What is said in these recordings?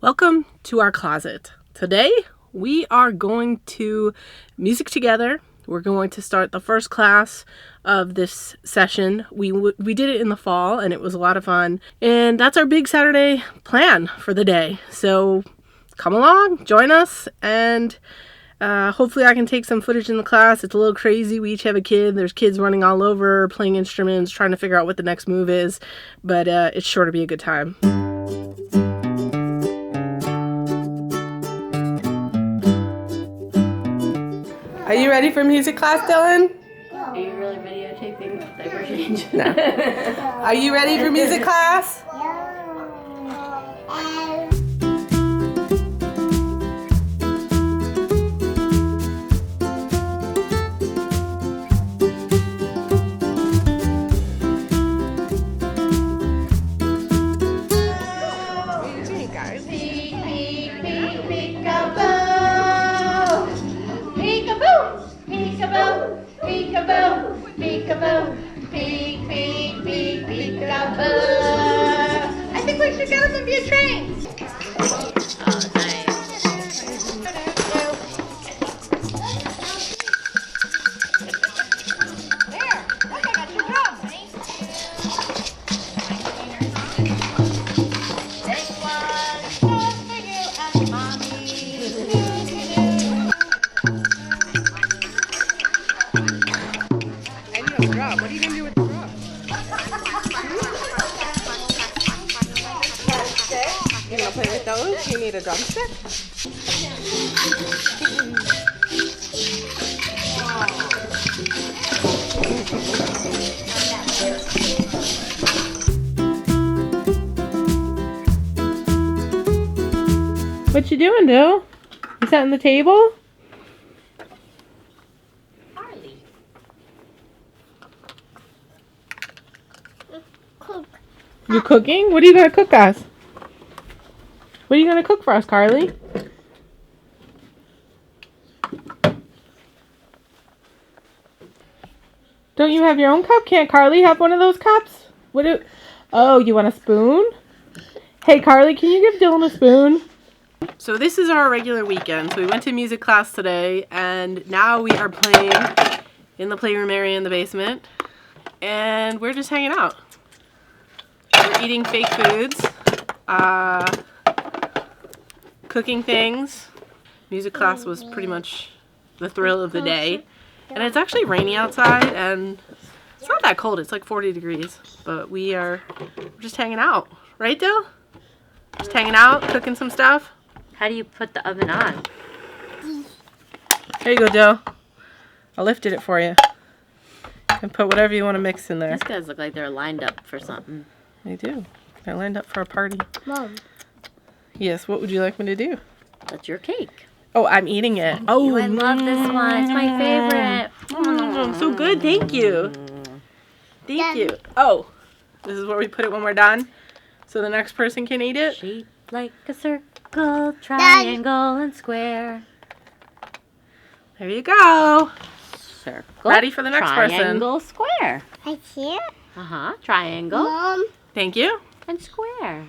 Welcome to our closet. Today we are going to music together. We're going to start the first class of this session. We did it in the fall and it was a lot of fun. And that's our big Saturday plan for the day. So come along, join us, and hopefully I can take some footage in the class. It's a little crazy. We each have a kid. There's kids running all over, playing instruments, trying to figure out what the next move is. But it's sure to be a good time. Are you ready for music class, Dylan? Are you really videotaping diaper change? No. Are you ready for music class? I think we should get him a few trains. There, look, I got your drum, honey. This one's just for you and mommy. I need a drum. What are you going to do with the drum? You going to play with those? You need a drumstick? What you doing, Dill? You setting the table? You cooking? What are you going to cook us? What are you going to cook for us, Carly? Don't you have your own cup? Can't Carly have one of those cups? Oh, you want a spoon? Hey, Carly, can you give Dylan a spoon? So this is our regular weekend. So we went to music class today, and now we are playing in the playroom area in the basement. And we're just hanging out. We're eating fake foods, cooking things. Music class was pretty much the thrill of the day. And it's actually rainy outside, and it's not that cold. It's like 40 degrees. But we're just hanging out. Right, Dill? Just hanging out, cooking some stuff. How do you put the oven on? There you go, Dill. I lifted it for you. You can put whatever you want to mix in there. These guys look like they're lined up for something. They do. They're lined up for a party. Mom. Yes, what would you like me to do? That's your cake. Oh, I'm eating it. Oh, I love this one. It's my favorite. So good. Thank you. Thank you. Oh, this is where we put it when we're done, so the next person can eat it. Shaped like a circle, triangle, and square. There you go. Circle. Ready for the next person. Triangle, square. Right here. Triangle Mom. Thank you. and square.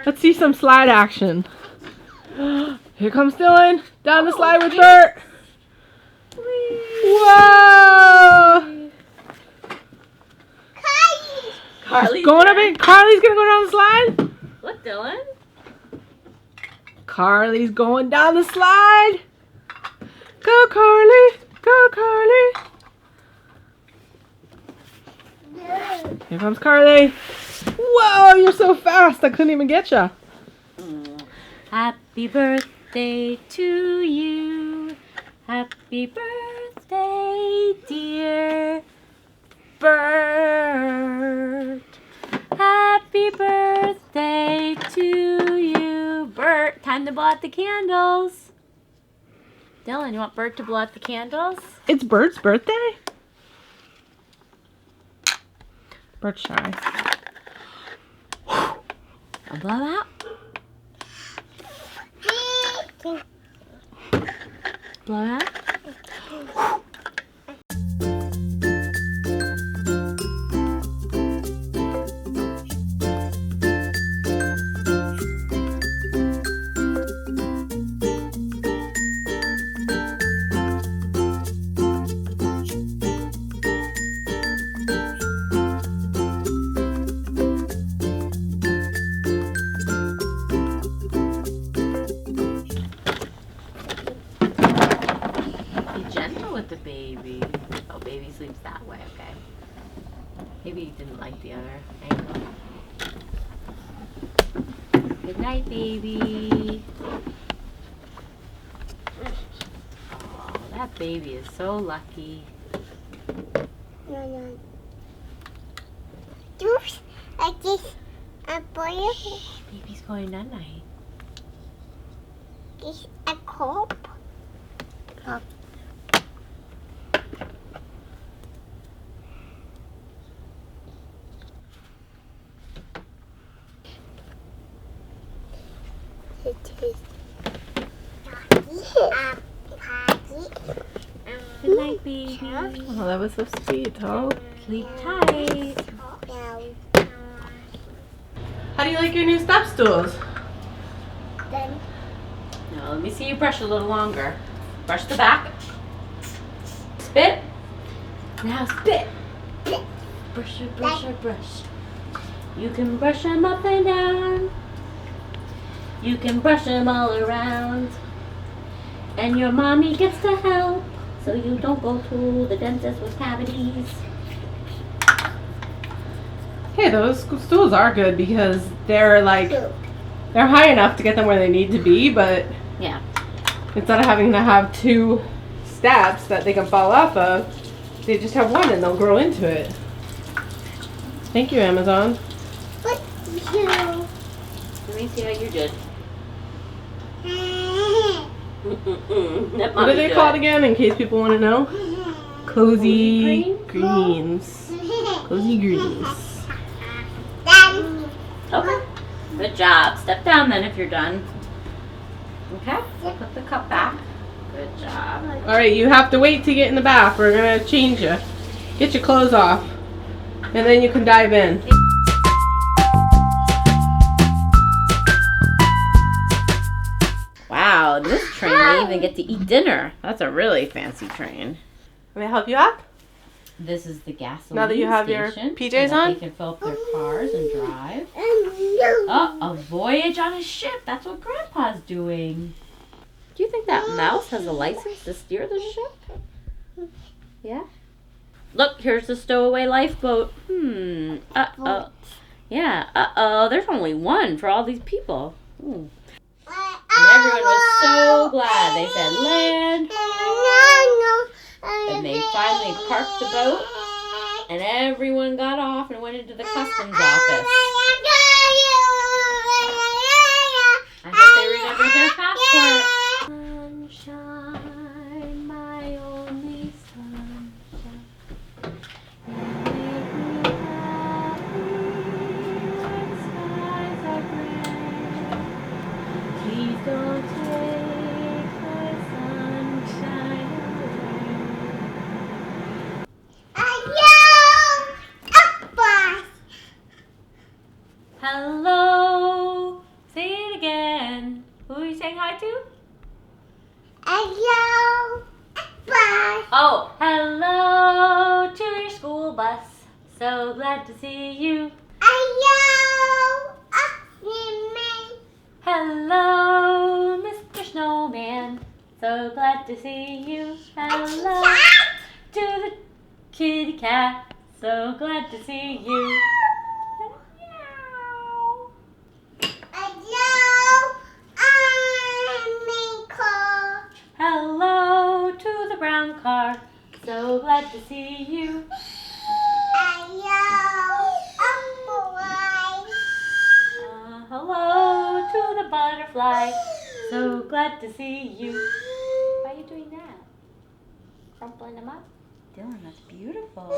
Let's see some slide action. Here comes Dylan down the slide with Bert. Whoa! Carly's Going up in. Carly's gonna go down the slide. Look, Dylan. Carly's going down the slide. Go, Carly. Go, Carly. Here comes Carly. Whoa, you're so fast. I couldn't even get you. Happy birthday to you. Happy birthday, dear Bert. Happy birthday to you, Bert. Time to blow out the candles. Dylan, you want Bert to blow out the candles? It's Bert's birthday? Bert's shy. I'll blow out. Blow out. night, baby. Oh, that baby is so lucky. No. Juice, I just a boy. Baby's going night night. Just a cup. Good night, baby. Oh, that was so sweet, huh? Sleep tight. How do you like your new step stools? Then Now, let me see you brush a little longer. Brush the back. Spit. Now spit. Brush. You can brush them up and down. You can brush them all around. And your mommy gets to help, so you don't go to the dentist with cavities. Hey, those stools are good because they're high enough to get them where they need to be, but Yeah. instead of having to have 2 steps that they can fall off of, they just have 1 and they'll grow into it. Thank you, Amazon. what you? Let me see how you did. What are they called again, in case people want to know? Cozy greens. Cozy greens. Then Okay. Good job. Step down then if you're done. Okay. Put the cup back. Good job. All right, you have to wait to get in the bath. We're gonna change you. Get your clothes off, and then you can dive in. Wow, this train they even get to eat dinner. That's a really fancy train. May I help you up? This is the gasoline Now that you have your station, PJs so that on? they can fill up their cars and drive. you. Oh, a voyage on a ship. That's what Grandpa's doing. Do you think that mouse has a license to steer the ship? Yeah. Look, here's the stowaway lifeboat. Uh-oh. Yeah, uh-oh. There's only one for all these people. And everyone was so glad. They said land. And they finally parked the boat. And everyone got off and went into the customs office. I hope they remembered their passport. Sunshine, my only sunshine. You make me happy when skies are gray. Please don't take my sunshine away. Hello. Say it again. Who are you saying hi to? Oh, hello to your school bus. So glad to see you. Hello, Mr. Snowman. So glad to see you. Hello to the kitty cat. So glad to see you. Hello to the brown car. So glad to see you. Hello to the butterfly. So glad to see you. Why are you doing that? Crumpling them up? Dylan, that's beautiful.